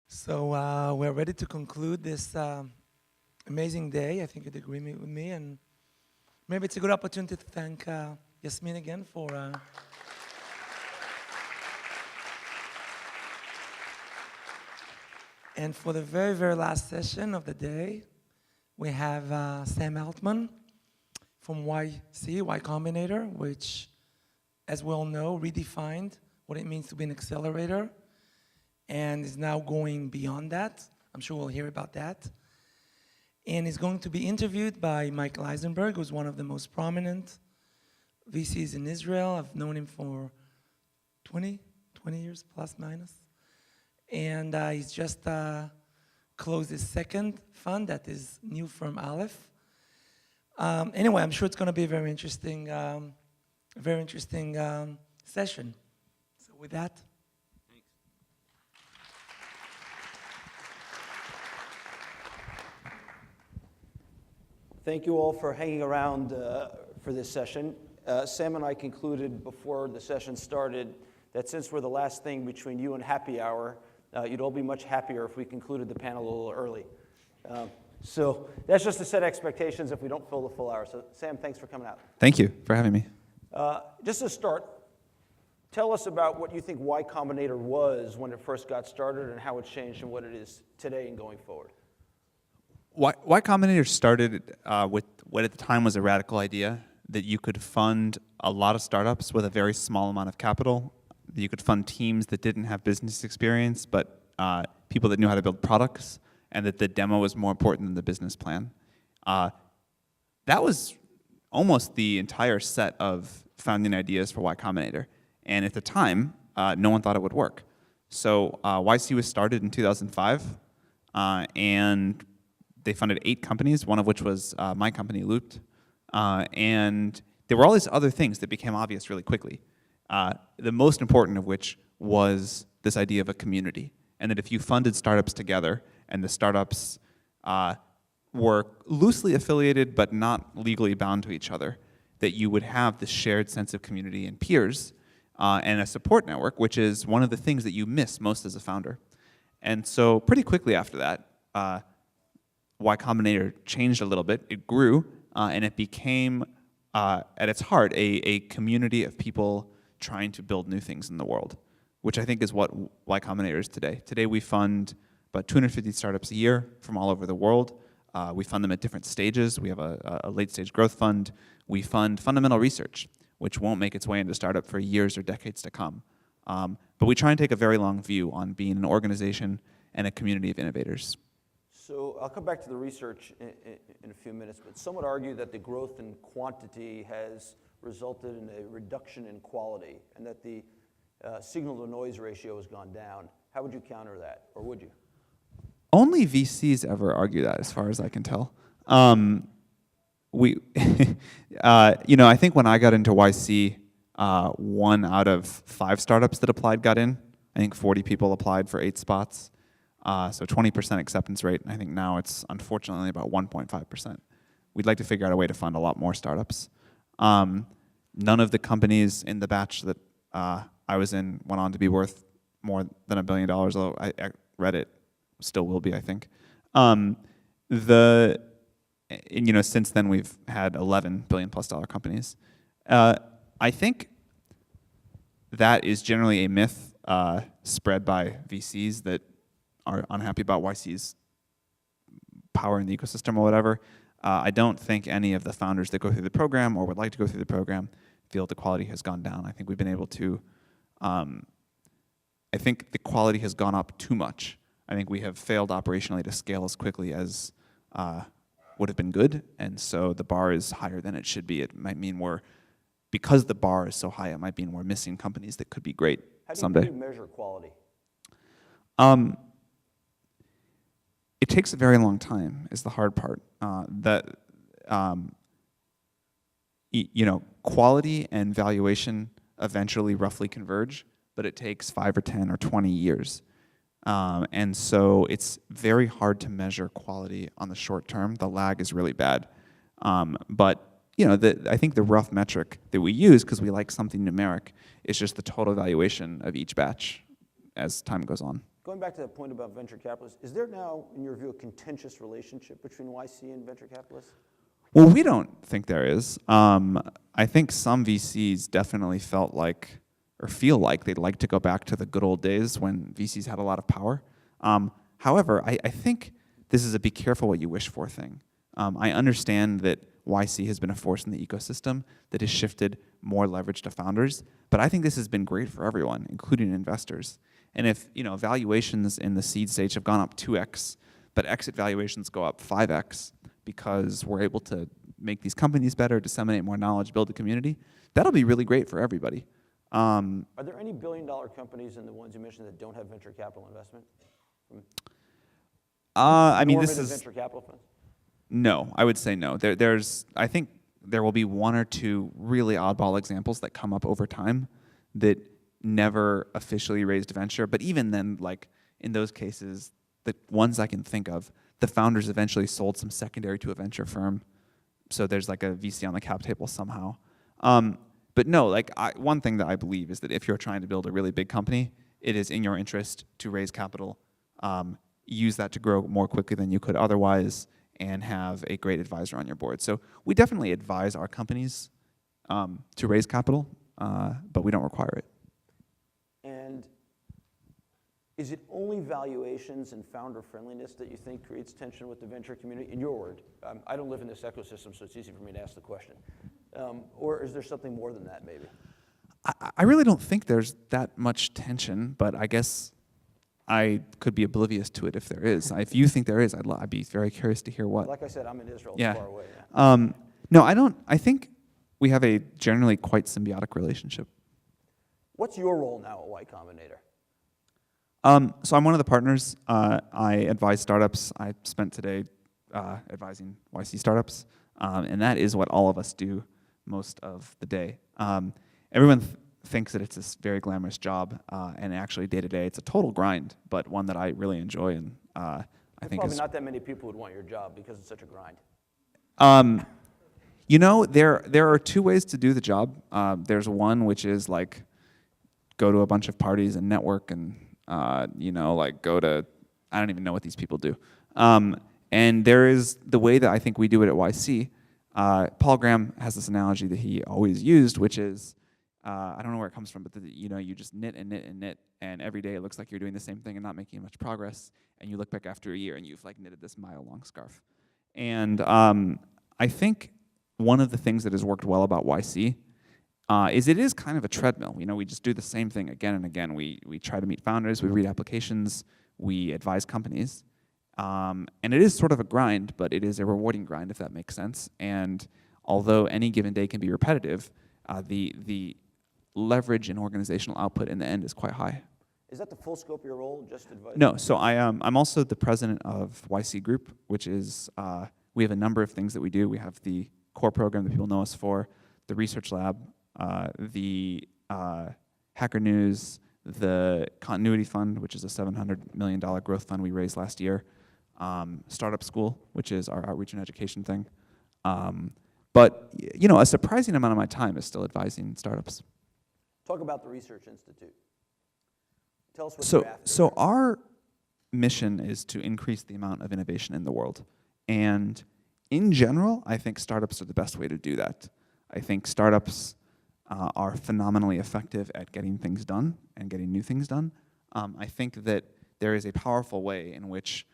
So we're ready to conclude this amazing day. I think you'd agree with me, and maybe it's a good opportunity to thank Yasmin again for and for the very, very last session of the day, we have Sam Altman from YC, Y Combinator, which, as we all know, redefined what it means to be an accelerator and is now going beyond that. I'm sure we'll hear about that. And is going to be interviewed by Michael Eisenberg, who's one of the most prominent VCs in Israel. I've known him for 20 years, plus minus. And he's just closed his second fund that is new from Aleph. Anyway, I'm sure it's going to be a very interesting session. So with that. Thank you all for hanging around for this session. Sam and I concluded before the session started that since we're the last thing between you and happy hour, you'd all be much happier if we concluded the panel a little early. So that's just to set expectations if we don't fill the full hour. So Sam, thanks for coming out. Thank you for having me. Just to start, tell us about what you think Y Combinator was when it first got started and how it's changed and what it is today and going forward. Y Combinator started with what at the time was a radical idea that you could fund a lot of startups with a very small amount of capital. You could fund teams that didn't have business experience, but people that knew how to build products, and that the demo was more important than the business plan. That was almost the entire set of founding ideas for Y Combinator. And at the time, no one thought it would work. So YC was started in 2005, and they funded 8 companies, one of which was my company, Looped. And there were all these other things that became obvious really quickly. The most important of which was this idea of a community. And that if you funded startups together, and the startups were loosely affiliated but not legally bound to each other, that you would have this shared sense of community and peers and a support network, which is one of the things that you miss most as a founder. And so pretty quickly after that, Y Combinator changed a little bit. It grew, and it became, at its heart, a community of people trying to build new things in the world, which I think is what Y Combinator is today. Today we fund about 250 startups a year from all over the world. We fund them at different stages. We have a late-stage growth fund. We fund fundamental research, which won't make its way into startup for years or decades to come. But we try and take a very long view on being an organization and a community of innovators. So I'll come back to the research in a few minutes, but some would argue that the growth in quantity has resulted in a reduction in quality and that the signal-to-noise ratio has gone down. How would you counter that, or would you? Only VCs ever argue that, as far as I can tell. I think when I got into YC, 1 out of 5 startups that applied got in. I think 40 people applied for 8 spots. So 20% acceptance rate. I think now it's unfortunately about 1.5%. We'd like to figure out a way to fund a lot more startups. None of the companies in the batch that I was in went on to be worth more than $1 billion, although I read it still will be, I think. Since then we've had $11 billion+ companies. I think that is generally a myth spread by VCs that are unhappy about YC's power in the ecosystem or whatever. I don't think any of the founders that go through the program or would like to go through the program feel the quality has gone down. I think we've been able to, I think the quality has gone up too much. I think we have failed operationally to scale as quickly as would have been good, and so the bar is higher than it should be. It might mean because the bar is so high, it might mean we're missing companies that could be great someday. How do you measure quality? It takes a very long time is the hard part. Quality and valuation eventually roughly converge, but it takes 5 or 10 or 20 years. And so it's very hard to measure quality on the short term. The lag is really bad. But I think the rough metric that we use, because we like something numeric, is just the total valuation of each batch as time goes on. Going back to that point about venture capitalists, is there now, in your view, a contentious relationship between YC and venture capitalists? Well, we don't think there is. I think some VCs definitely felt like, or feel like they'd like to go back to the good old days when VCs had a lot of power. However, I think this is a be careful what you wish for thing. I understand that YC has been a force in the ecosystem that has shifted more leverage to founders, but I think this has been great for everyone, including investors. And if valuations in the seed stage have gone up 2x, but exit valuations go up 5x because we're able to make these companies better, disseminate more knowledge, build a community, that'll be really great for everybody. Are there any billion-dollar companies in the ones you mentioned that don't have venture capital investment? I mean, this is venture capital funds? No, I would say no. I think there will be one or two really oddball examples that come up over time that never officially raised venture. But even then, like in those cases, the ones I can think of, the founders eventually sold some secondary to a venture firm. So there's like a VC on the cap table somehow. But no, one thing that I believe is that if you're trying to build a really big company, it is in your interest to raise capital, use that to grow more quickly than you could otherwise, and have a great advisor on your board. So we definitely advise our companies to raise capital, but we don't require it. And is it only valuations and founder friendliness that you think creates tension with the venture community? In your word, I don't live in this ecosystem, so it's easy for me to ask the question. Or is there something more than that, maybe? I really don't think there's that much tension, but I guess I could be oblivious to it if there is. If you think there is, I'd be very curious to hear what. Like I said, I'm in Israel, Yeah. it's far away. Yeah. No, I don't. I think we have a generally quite symbiotic relationship. What's your role now at Y Combinator? So I'm one of the partners. I advise startups. I spent today advising YC startups, and that is what all of us do most of the day. Everyone thinks that it's this very glamorous job, and actually day to day it's a total grind, but one that I really enjoy, and I think probably not that many people would want your job because it's such a grind. There are two ways to do the job. There's one which is like go to a bunch of parties and network, and go to, I don't even know what these people do. And there is the way that I think we do it at YC. Paul Graham has this analogy that he always used, which is, I don't know where it comes from, but you just knit and knit and knit, and every day it looks like you're doing the same thing and not making much progress, and you look back after a year and you've knitted this mile-long scarf. And I think one of the things that has worked well about YC is it is kind of a treadmill. We just do the same thing again and again. We try to meet founders, we read applications, we advise companies. And it is sort of a grind, but it is a rewarding grind, if that makes sense. And although any given day can be repetitive, the leverage and organizational output in the end is quite high. Is that the full scope of your role, just advice? No, so I'm also the president of YC Group, which is, we have a number of things that we do. We have the core program that people know us for, the research lab, the Hacker News, the Continuity Fund, which is a $700 million growth fund we raised last year, Startup School, which is our outreach and education thing. But a surprising amount of my time is still advising startups. Talk about the Research Institute. Tell us what So, you're after. so our mission is to increase the amount of innovation in the world. And in general, I think startups are the best way to do that. I think startups are phenomenally effective at getting things done and getting new things done. I think that there is a powerful way in which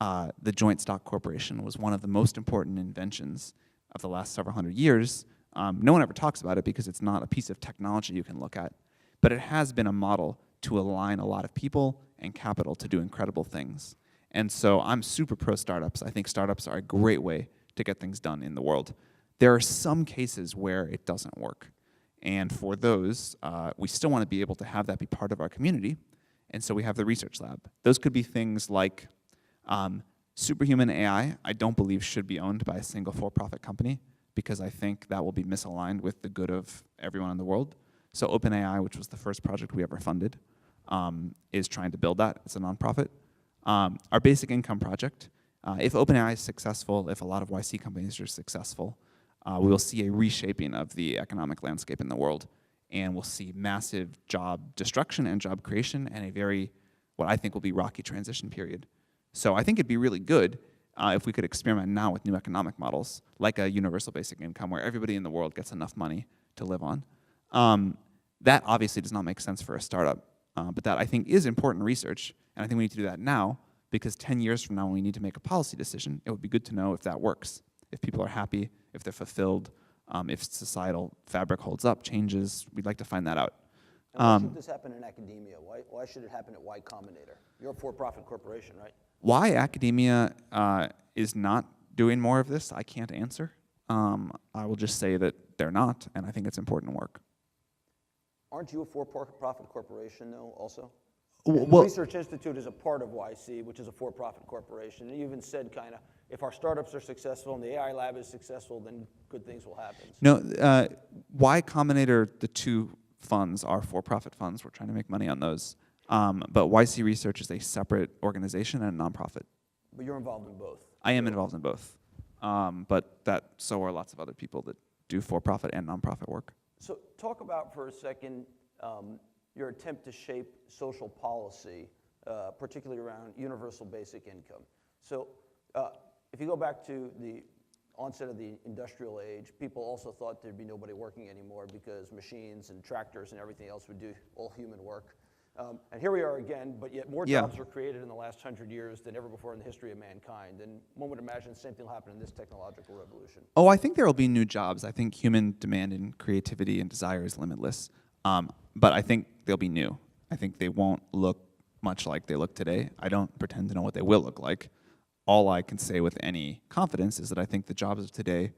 the joint stock corporation was one of the most important inventions of the last several hundred years. No one ever talks about it because it's not a piece of technology you can look at, but it has been a model to align a lot of people and capital to do incredible things. And so I'm super pro startups. I think startups are a great way to get things done in the world. There are some cases where it doesn't work. And for those, we still want to be able to have that be part of our community. And so we have the research lab. Those could be things like superhuman AI, I don't believe should be owned by a single for-profit company, because I think that will be misaligned with the good of everyone in the world. So OpenAI, which was the first project we ever funded, is trying to build that. It's a nonprofit. Our basic income project, if OpenAI is successful, if a lot of YC companies are successful, we will see a reshaping of the economic landscape in the world, and we'll see massive job destruction and job creation and a very what I think will be rocky transition period. So I think it'd be really good if we could experiment now with new economic models, like a universal basic income where everybody in the world gets enough money to live on. That obviously does not make sense for a startup, but that I think is important research, and I think we need to do that now, because 10 years from now when we need to make a policy decision, it would be good to know if that works, if people are happy, if they're fulfilled, if societal fabric holds up, changes. We'd like to find that out. And why should this happen in academia? Why should it happen at Y Combinator? You're a for-profit corporation, right? Why academia is not doing more of this, I can't answer. I will just say that they're not, and I think it's important work. Aren't you a for-profit corporation, though, also? Well, Research Institute is a part of YC, which is a for-profit corporation. And you even said kind of, if our startups are successful and the AI lab is successful, then good things will happen. No, Y Combinator, the two funds are for-profit funds. We're trying to make money on those. But YC Research is a separate organization and a nonprofit. But you're involved in both. I am involved in both. But so are lots of other people that do for-profit and nonprofit work. So talk about for a second your attempt to shape social policy, particularly around universal basic income. So if you go back to the onset of the industrial age, people also thought there'd be nobody working anymore because machines and tractors and everything else would do all human work. And here we are again, but yet more jobs were created in the last 100 years than ever before in the history of mankind. And one would imagine the same thing will happen in this technological revolution. Oh, I think there will be new jobs. I think human demand and creativity and desire is limitless. But I think they'll be new. I think they won't look much like they look today. I don't pretend to know what they will look like. All I can say with any confidence is that I think the jobs of today,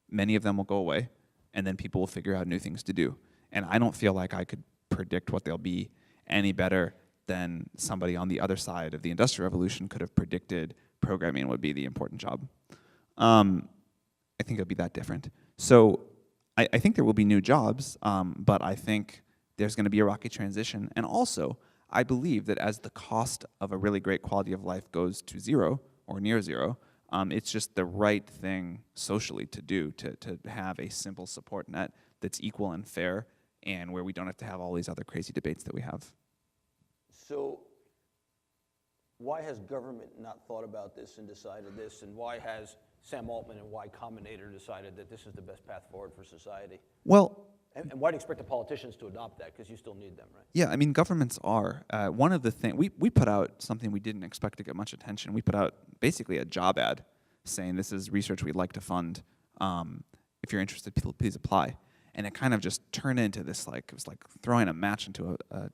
many of them will go away, and then people will figure out new things to do. And I don't feel like I could predict what they'll be any better than somebody on the other side of the Industrial Revolution could have predicted programming would be the important job. I think it'll be that different. So I think there will be new jobs, but I think there's going to be a rocky transition. And also, I believe that as the cost of a really great quality of life goes to zero or near zero, it's just the right thing socially to do, to have a simple support net that's equal and fair, and where we don't have to have all these other crazy debates that we have. So why has government not thought about this and decided this, and why has Sam Altman and Y Combinator decided that this is the best path forward for society? Well, and why do you expect the politicians to adopt that? Because you still need them, right? yeah, I mean, governments are. One of the things, we put out something we didn't expect to get much attention. We put out basically a job ad saying this is research we'd like to fund. If you're interested, please apply. And it kind of just turned into this, like, it was like throwing a match into a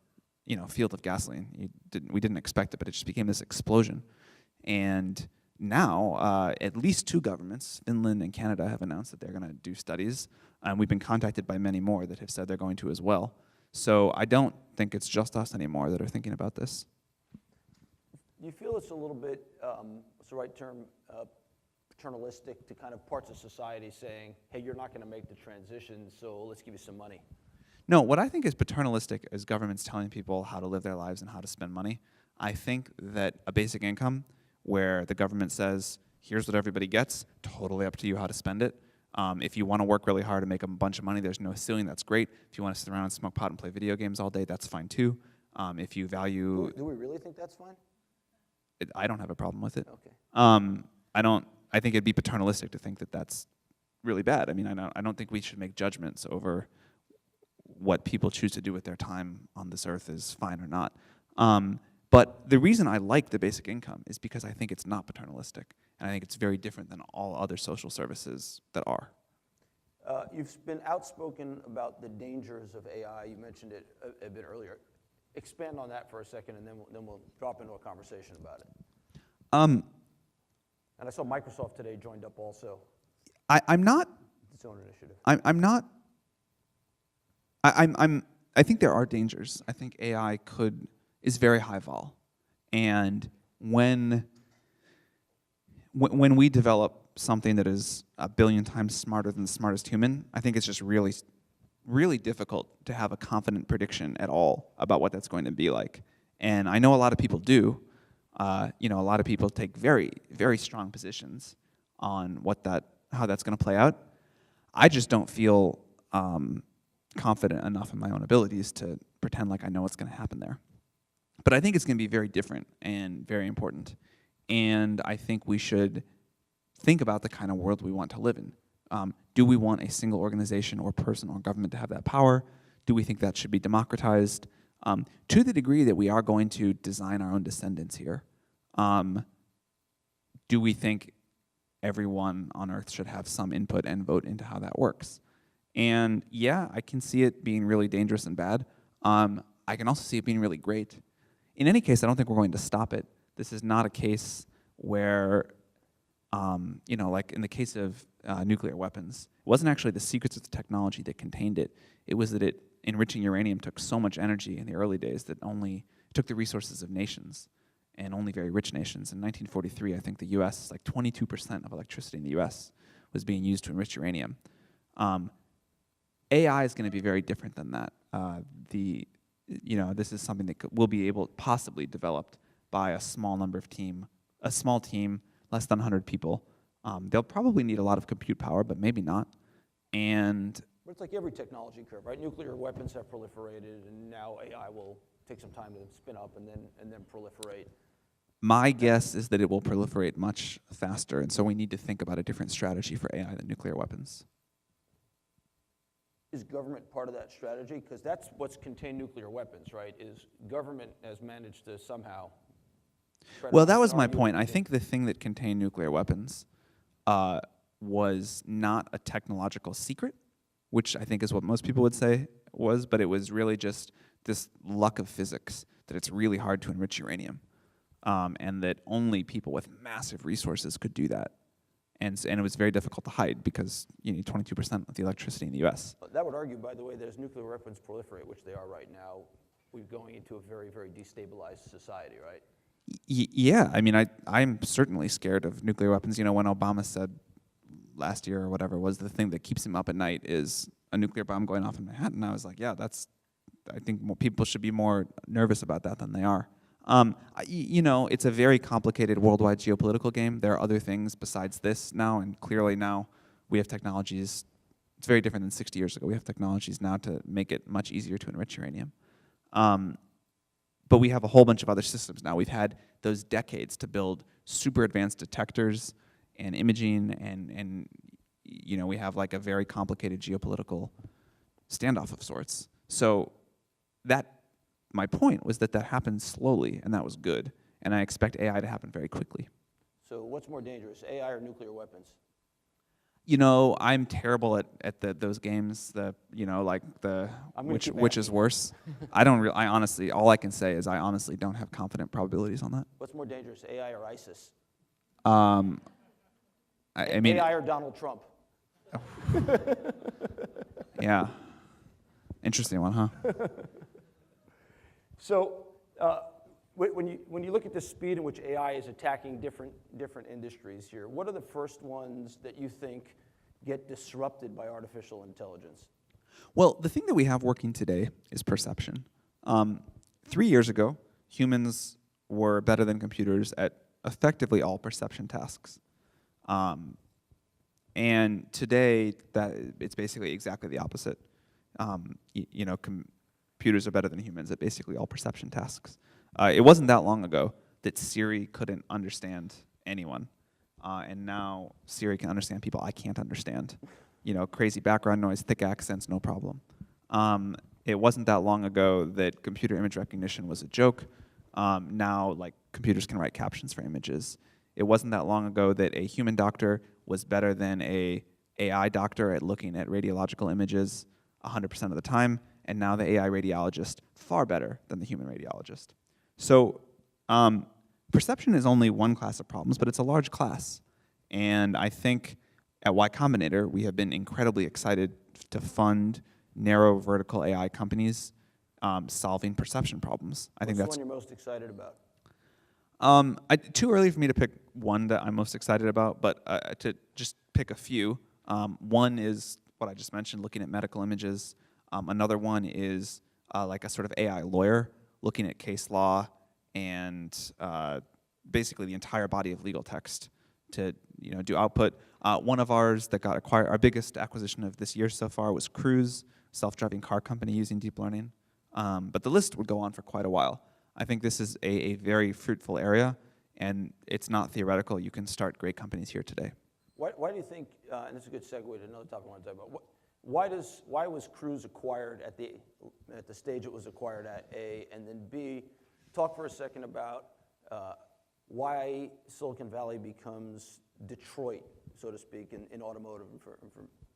field of gasoline. We didn't expect it, but it just became this explosion. And now, at least two governments, Finland and Canada, have announced that they're going to do studies. And we've been contacted by many more that have said they're going to as well. So I don't think it's just us anymore that are thinking about this. Do you feel it's a little bit, what's the right term, paternalistic to kind of parts of society saying, hey, you're not going to make the transition, so let's give you some money? No, what I think is paternalistic is governments telling people how to live their lives and how to spend money. I think that a basic income where the government says, here's what everybody gets, totally up to you how to spend it. If you want to work really hard and make a bunch of money, there's no ceiling, that's great. If you want to sit around and smoke pot and play video games all day, that's fine too. If you value... Do we really think that's fine? I don't have a problem with it. Okay. I think it'd be paternalistic to think that that's really bad. I mean, I don't think we should make judgments over what people choose to do with their time on this earth is fine or not. But the reason I like the basic income is because I think it's not paternalistic, and I think it's very different than all other social services that are. You've been outspoken about the dangers of AI. You mentioned it a bit earlier. Expand on that for a second, and then we'll drop into a conversation about it. And I saw Microsoft today joined up also. I'm not. Its own initiative. I'm not. I think there are dangers. I think AI is very high vol, and when we develop something that is 1 billion times smarter than the smartest human, I think it's just really, really difficult to have a confident prediction at all about what that's going to be like. And I know a lot of people do. A lot of people take very, very strong positions on how that's going to play out. I just don't feel confident enough in my own abilities to pretend like I know what's going to happen there. But I think it's going to be very different and very important. And I think we should think about the kind of world we want to live in. Do we want a single organization or person or government to have that power? Do we think that should be democratized? To the degree that we are going to design our own descendants here, do we think everyone on Earth should have some input and vote into how that works? And yeah, I can see it being really dangerous and bad. I can also see it being really great. In any case, I don't think we're going to stop it. This is not a case where, like in the case of nuclear weapons, it wasn't actually the secrets of the technology that contained it. It was that enriching uranium took so much energy in the early days that only took the resources of nations, and only very rich nations. In 1943, I think the U.S., like 22% of electricity in the U.S. was being used to enrich uranium. AI is going to be very different than that. This is something that will be able, possibly developed by a small team, less than 100 people. They'll probably need a lot of compute power, but maybe not. But it's like every technology curve, right? Nuclear weapons have proliferated, and now AI will take some time to spin up and then proliferate. My guess is that it will proliferate much faster, and so we need to think about a different strategy for AI than nuclear weapons. Is government part of that strategy? Because that's what's contained nuclear weapons, right? Is government has managed to somehow... Well, that was my point. I think the thing that contained nuclear weapons was not a technological secret, which I think is what most people would say was, but it was really just this luck of physics, that it's really hard to enrich uranium, and that only people with massive resources could do that. And it was very difficult to hide because you need 22% of the electricity in the U.S. That would argue, by the way, that as nuclear weapons proliferate, which they are right now, we're going into a very, very destabilized society, right? Yeah, I mean, I'm certainly scared of nuclear weapons. You know, when Obama said last year or whatever was the thing that keeps him up at night is a nuclear bomb going off in Manhattan, I was like, yeah, I think more people should be more nervous about that than they are. It's a very complicated worldwide geopolitical game. There are other things besides this now, and clearly now we have technologies. It's very different than 60 years ago. We have technologies now to make it much easier to enrich uranium. But we have a whole bunch of other systems now. We've had those decades to build super advanced detectors and imaging, and we have like a very complicated geopolitical standoff of sorts. So my point was that happened slowly, and that was good. And I expect AI to happen very quickly. So what's more dangerous, AI or nuclear weapons? I'm terrible at those games. Which is worse. I honestly, all I can say is I honestly don't have confident probabilities on that. What's more dangerous, AI or ISIS? I mean, AI or Donald Trump? Yeah, interesting one, huh? So when you look at the speed in which AI is attacking different industries here, what are the first ones that you think get disrupted by artificial intelligence? Well, the thing that we have working today is perception. 3 years ago, humans were better than computers at effectively all perception tasks. And today, it's basically exactly the opposite. Computers are better than humans at basically all perception tasks. It wasn't that long ago that Siri couldn't understand anyone. And now Siri can understand people I can't understand. Crazy background noise, thick accents, no problem. It wasn't that long ago that computer image recognition was a joke. Now, computers can write captions for images. It wasn't that long ago that a human doctor was better than a AI doctor at looking at radiological images 100% of the time. And now the AI radiologist, far better than the human radiologist. So perception is only one class of problems, but it's a large class. And I think at Y Combinator, we have been incredibly excited to fund narrow vertical AI companies solving perception problems. What's the one you're most excited about? Too early for me to pick one that I'm most excited about, but to just pick a few. One is what I just mentioned, looking at medical images. Another one is like a sort of AI lawyer looking at case law and basically the entire body of legal text to do output. One of ours that got acquired, our biggest acquisition of this year so far was Cruise, self-driving car company using deep learning. But the list would go on for quite a while. I think this is a very fruitful area, and it's not theoretical. You can start great companies here today. Why do you think, and this is a good segue to another topic I want to talk about, why was Cruise acquired at the stage it was acquired at, A, and then B, talk for a second about why Silicon Valley becomes Detroit, so to speak, in automotive and for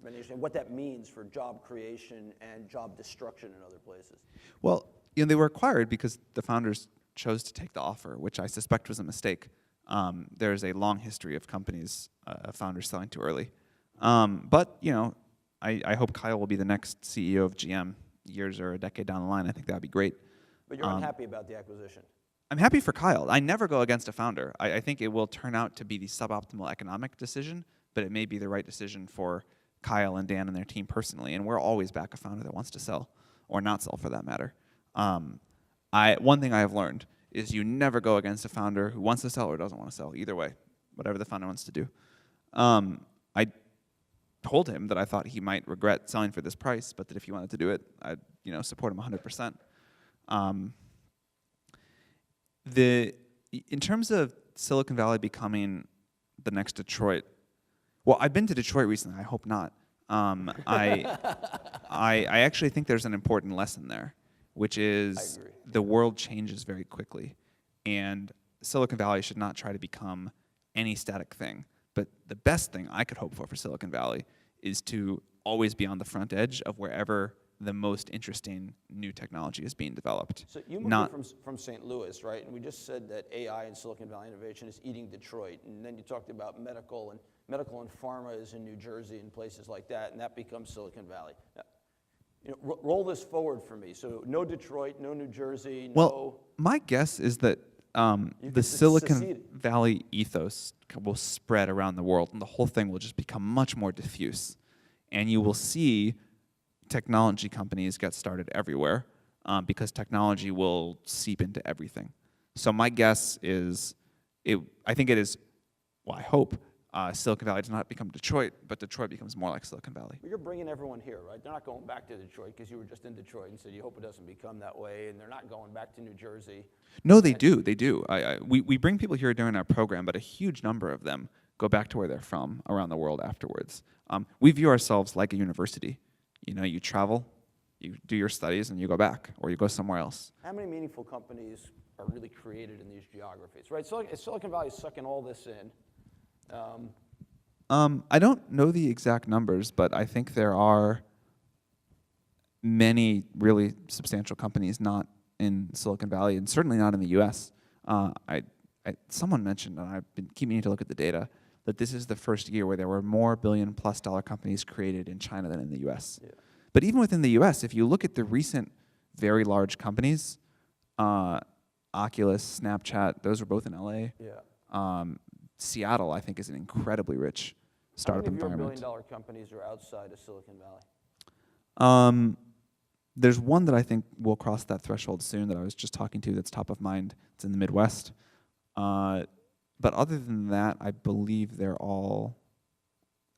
many years, and what that means for job creation and job destruction in other places. Well, they were acquired because the founders chose to take the offer, which I suspect was a mistake. There's a long history of companies, founders selling too early. But, I hope Kyle will be the next CEO of GM years or a decade down the line. I think that would be great. But you're unhappy about the acquisition. I'm happy for Kyle. I never go against a founder. I think it will turn out to be the suboptimal economic decision, but it may be the right decision for Kyle and Dan and their team personally. And we're always back a founder that wants to sell, or not sell for that matter. One thing I have learned is you never go against a founder who wants to sell or doesn't want to sell. Either way, whatever the founder wants to do. I told him that I thought he might regret selling for this price, but that if he wanted to do it, I'd support him 100%. In terms of Silicon Valley becoming the next Detroit, well, I've been to Detroit recently. I hope not. I actually think there's an important lesson there, which is the world changes very quickly, and Silicon Valley should not try to become any static thing. But the best thing I could hope for Silicon Valley is to always be on the front edge of wherever the most interesting new technology is being developed. So you moved from St. Louis, right? And we just said that AI and Silicon Valley innovation is eating Detroit. And then you talked about medical and pharma is in New Jersey and places like that, and that becomes Silicon Valley. Now, roll this forward for me. So no Detroit, no New Jersey, Well, my guess is that the Silicon Valley ethos will spread around the world, and the whole thing will just become much more diffuse. And you will see technology companies get started everywhere because technology will seep into everything. So my guess is, I hope Silicon Valley does not become Detroit, but Detroit becomes more like Silicon Valley. Well, you're bringing everyone here, right? They're not going back to Detroit because you were just in Detroit and said you hope it doesn't become that way, and they're not going back to New Jersey. No, they do. They do. We bring people here during our program, but a huge number of them go back to where they're from around the world afterwards. We view ourselves like a university. You travel, you do your studies, and you go back, or you go somewhere else. How many meaningful companies are really created in these geographies, right? Silicon Valley is sucking all this in. I don't know the exact numbers, but I think there are many really substantial companies not in Silicon Valley, and certainly not in the U.S. Someone mentioned, and I've been keeping to look at the data, that this is the first year where there were more billion-plus-dollar companies created in China than in the U.S. Yeah. But even within the U.S., if you look at the recent very large companies, Oculus, Snapchat, those were both in L.A. Yeah. Seattle, I think, is an incredibly rich startup environment. How many of your billion-dollar companies are outside of Silicon Valley? There's one that I think will cross that threshold soon that I was just talking to that's top of mind. It's in the Midwest. But other than that, I believe they're all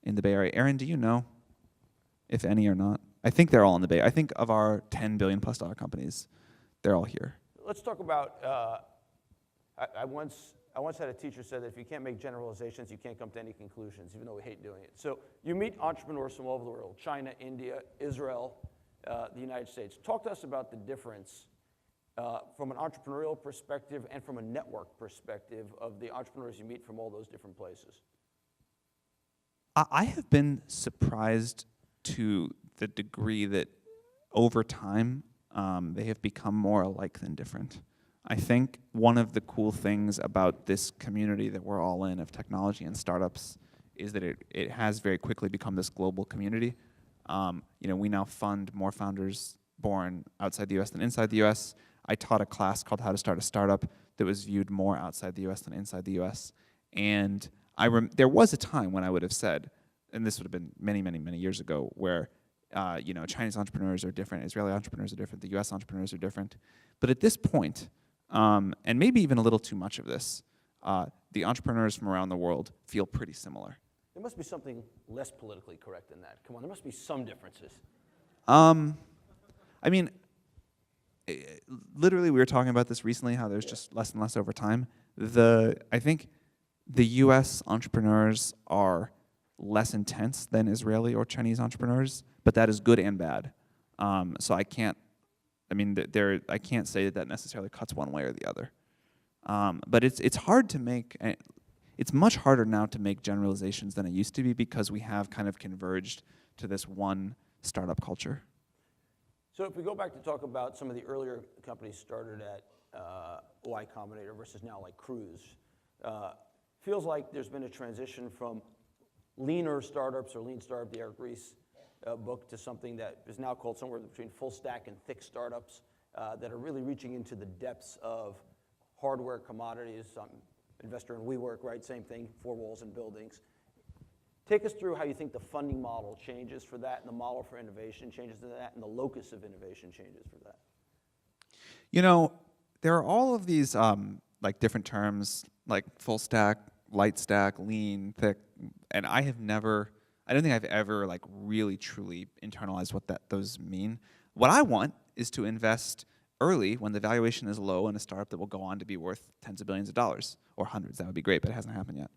in the Bay Area. Aaron, do you know if any or not? I think they're all in the Bay. I think of our $10 billion-plus companies, they're all here. Let's talk about, I once had a teacher say that if you can't make generalizations, you can't come to any conclusions, even though we hate doing it. So you meet entrepreneurs from all over the world, China, India, Israel, the United States. Talk to us about the difference from an entrepreneurial perspective and from a network perspective of the entrepreneurs you meet from all those different places. I have been surprised to the degree that over time they have become more alike than different. I think one of the cool things about this community that we're all in of technology and startups is that it has very quickly become this global community. We now fund more founders born outside the U.S. than inside the U.S. I taught a class called How to Start a Startup that was viewed more outside the U.S. than inside the U.S. And there was a time when I would have said, and this would have been many, many, many years ago, where Chinese entrepreneurs are different, Israeli entrepreneurs are different, the U.S. entrepreneurs are different. But at this point, and maybe even a little too much of this, the entrepreneurs from around the world feel pretty similar. There must be something less politically correct than that. Come on, there must be some differences. I mean, literally, we were talking about this recently, how there's just less and less over time. I think the U.S. entrepreneurs are less intense than Israeli or Chinese entrepreneurs, but that is good and bad. So I can't say that necessarily cuts one way or the other. But it's hard to make. It's much harder now to make generalizations than it used to be because we have kind of converged to this one startup culture. So if we go back to talk about some of the earlier companies started at Y Combinator versus now like Cruise, feels like there's been a transition from leaner startups or lean startup, the Eric Ries book, to something that is now called somewhere between full stack and thick startups that are really reaching into the depths of hardware commodities. Investor in WeWork, right? Same thing, four walls and buildings. Take us through how you think the funding model changes for that, and the model for innovation changes to that, and the locus of innovation changes for that. You know, there are all of these like different terms, like full stack, light stack, lean, thick, and I don't think I've ever like really truly internalized what those mean. What I want is to invest early when the valuation is low in a startup that will go on to be worth tens of billions of dollars, or hundreds. That would be great, but it hasn't happened yet.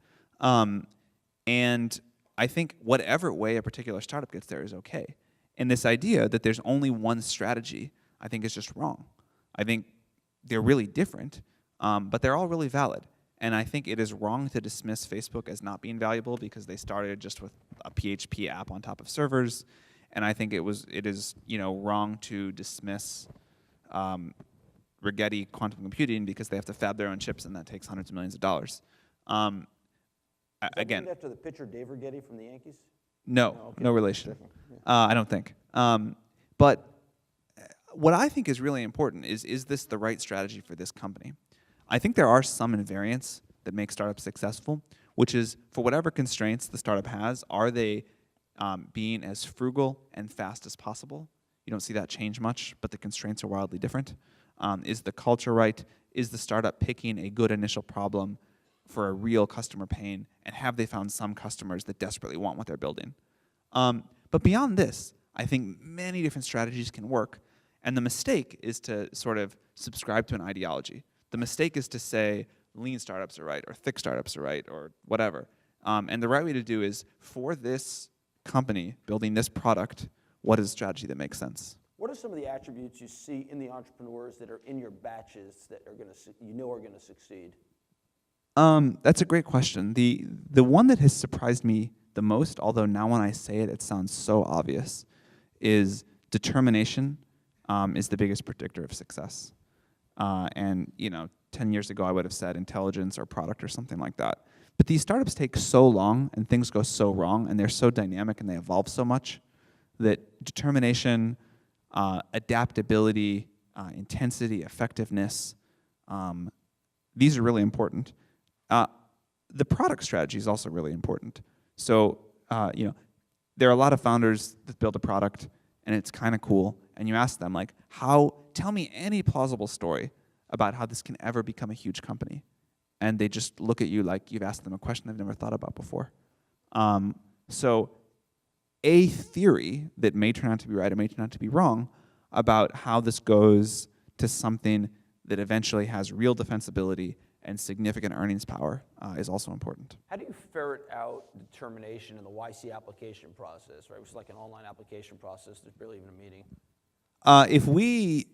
And I think whatever way a particular startup gets there is okay. And this idea that there's only one strategy, I think is just wrong. I think they're really different, but they're all really valid. And I think it is wrong to dismiss Facebook as not being valuable because they started just with a PHP app on top of servers. And I think it is wrong to dismiss Rigetti quantum computing because they have to fab their own chips and that takes hundreds of millions of dollars. Again, after the pitcher Dave Rigetti from the Yankees? No relation. Yeah. I don't think. But what I think is really important is this the right strategy for this company? I think there are some invariants that make startups successful, which is for whatever constraints the startup has, are they being as frugal and fast as possible? You don't see that change much, but the constraints are wildly different. Is the culture right? Is the startup picking a good initial problem for a real customer pain? And have they found some customers that desperately want what they're building? But beyond this, I think many different strategies can work. And the mistake is to sort of subscribe to an ideology. The mistake is to say lean startups are right or thick startups are right or whatever. And the right way to do is for this company building this product, what is a strategy that makes sense? What are some of the attributes you see in the entrepreneurs that are in your batches that are going to succeed? That's a great question. The one that has surprised me the most, although now when I say it, it sounds so obvious, is determination is the biggest predictor of success. And 10 years ago I would have said intelligence or product or something like that. But these startups take so long and things go so wrong and they're so dynamic and they evolve so much that determination, adaptability, intensity, effectiveness, these are really important. The product strategy is also really important. So, there are a lot of founders that build a product and it's kind of cool, and you ask them, like, tell me any plausible story about how this can ever become a huge company. And they just look at you like you've asked them a question they've never thought about before. So a theory that may turn out to be right or may turn out to be wrong about how this goes to something that eventually has real defensibility and significant earnings power is also important. How do you ferret out determination in the YC application process, right? Which is like an online application process. There's barely even a meeting. If we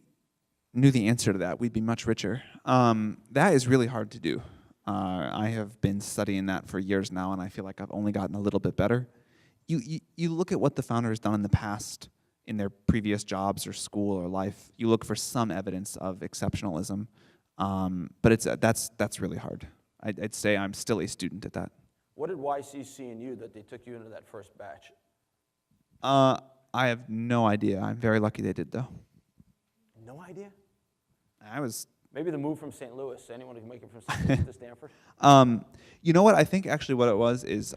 knew the answer to that, we'd be much richer. That is really hard to do. I have been studying that for years now, and I feel like I've only gotten a little bit better. You look at what the founder has done in the past in their previous jobs or school or life. You look for some evidence of exceptionalism. But that's really hard. I'd say I'm still a student at that. What did YC see in you that they took you into that first batch? I have no idea. I'm very lucky they did, though. No idea? I was... Maybe the move from St. Louis. Anyone who can make it from St. Louis to Stanford? You know what? I think actually what it was is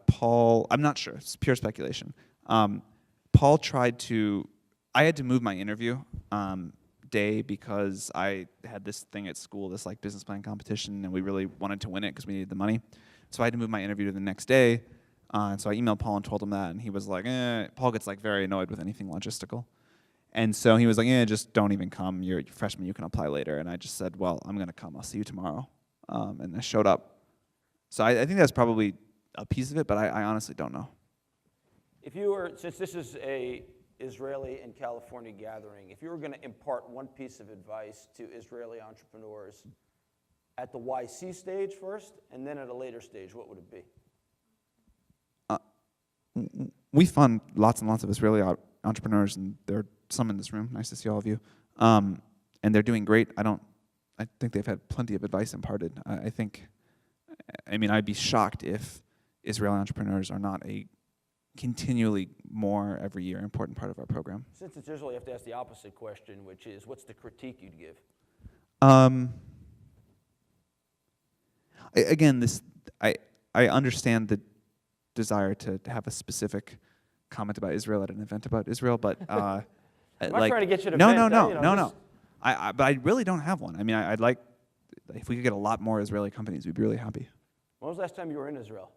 Paul... I'm not sure. It's pure speculation. Paul tried to... I had to move my interview day because I had this thing at school, this like business plan competition, and we really wanted to win it because we needed the money. So I had to move my interview to the next day. And so I emailed Paul and told him that, and he was like, Paul gets like very annoyed with anything logistical. And so he was like, yeah, just don't even come. You're a freshman, you can apply later. And I just said, well, I'm going to come. I'll see you tomorrow. And I showed up. So I think that's probably a piece of it, but I honestly don't know. If you were, since this is a Israeli and California gathering, if you were going to impart one piece of advice to Israeli entrepreneurs at the YC stage first, and then at a later stage, what would it be? We fund lots and lots of Israeli entrepreneurs, and there are some in this room. Nice to see all of you. And they're doing great. I think they've had plenty of advice imparted. I'd be shocked if Israeli entrepreneurs are not a continually more every year important part of our program. Since it's Israel, you have to ask the opposite question, which is, what's the critique you'd give? I understand the desire to have a specific comment about Israel at an event about Israel, but I'm not trying to get you to no. But I really don't have one. I mean, I'd like, if we could get a lot more Israeli companies, we'd be really happy. When was the last time you were in Israel?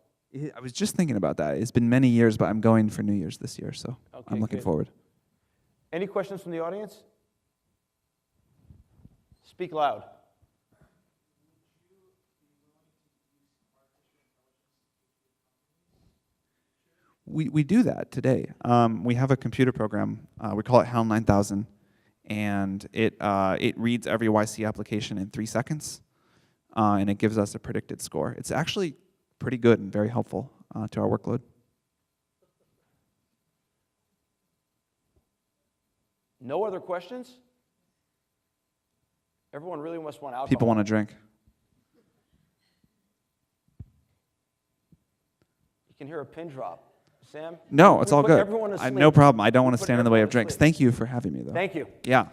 I was just thinking about that. It's been many years, but I'm going for New Year's this year, so Okay, I'm looking good. forward. Any questions from the audience? Speak loud. We do that today. We have a computer program. We call it HAL 9000, and it reads every YC application in 3 seconds, and it gives us a predicted score. It's actually pretty good and very helpful to our workload. No other questions? Everyone really must want alcohol. People want to drink. You can hear a pin drop. Sam? No, it's we all put good. everyone to sleep. No problem. I don't want We to put stand in the way everyone of to drinks. sleep. Thank you for having me, though. Thank you. Yeah.